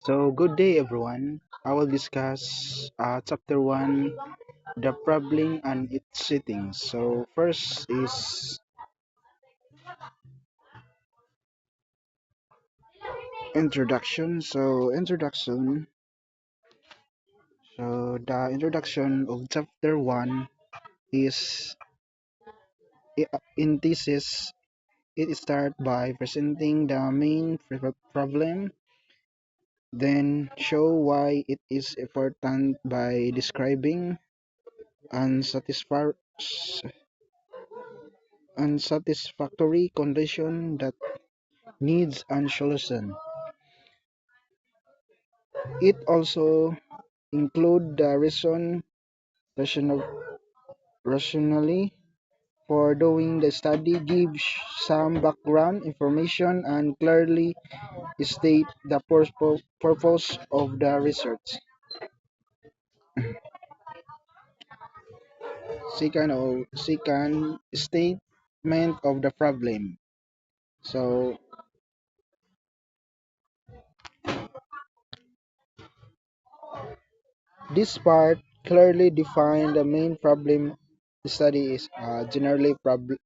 So, good day everyone. I will discuss chapter 1, the problem and its settings. So, first is introduction. The introduction of chapter 1 is in thesis. It starts by presenting the main problem, then show why it is important by describing unsatisfactory unsatisfactory condition that needs and solution. It also include the rational, rationally for doing the study, give some background information, and clearly state the purpose of the research. Second statement of the problem. So this part clearly define the main problem. The study is general problem.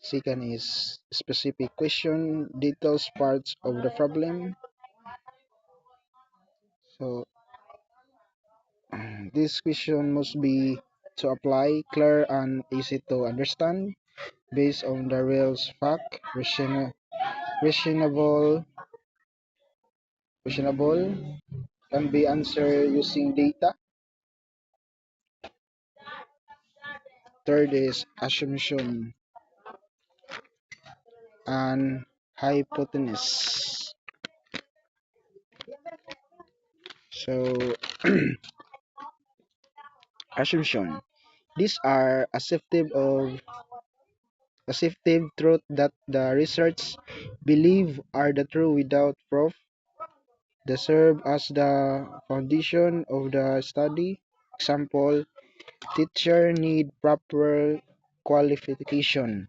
Second is specific question, details parts of the problem. So this question must be to apply, clear and easy to understand, based on the real fact, reasonable, reasonable, can be answered using data. Third is assumption and hypothesis. So assumption. These are accepted truth that the research believe are the true without proof. They serve as the foundation of the study. Example, teacher need proper qualification.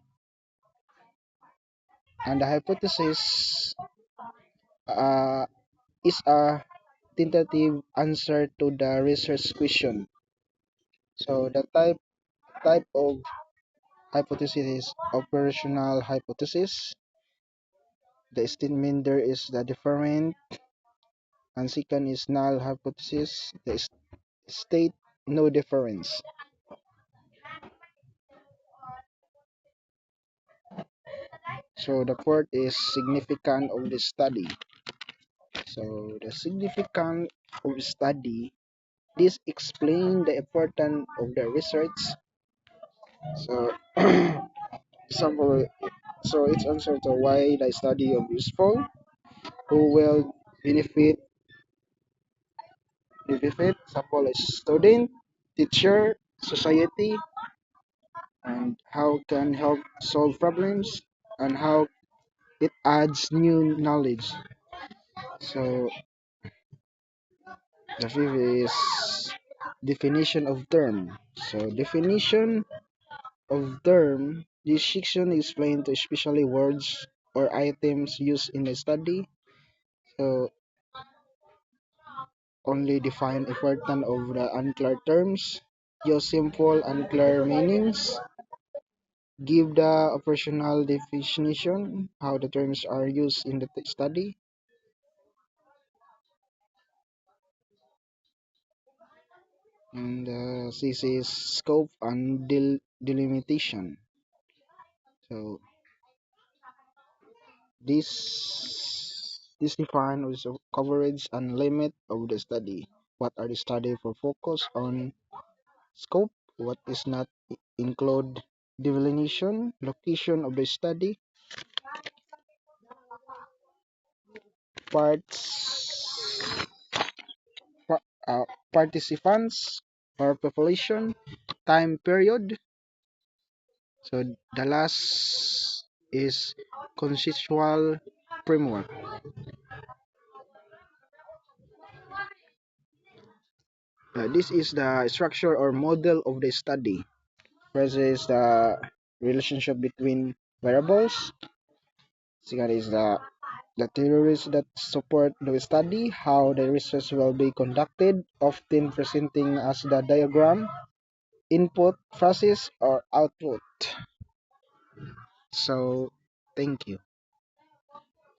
And the hypothesis uh, is a tentative answer to the research question. So the type of hypothesis is operational hypothesis. The statement there is the different, and second is null hypothesis. The state no difference. So the fourth is significant of the study. So the significance of study, this explain the importance of the research. So example, so it's answer to why the study of useful, who will benefit, example is student, teacher, society, and how can help solve problems, and how it adds new knowledge. So the fifth is definition of term. So definition of term, this section explains to especially words or items used in a study. So only define important of the unclear terms, use simple unclear meanings, give the operational definition, how the terms are used in the study, and this is scope and delimitation. So this define also coverage and limit of the study. What are the study for focus on scope? What is not include delineation, location of the study, parts, pa- participants or population, time period. So the last is conceptual framework. This is the structure or model of the study. First is the relationship between variables. Second is the The theories that support the study, how the research will be conducted, often presenting as the diagram, input, process, or output. So, thank you.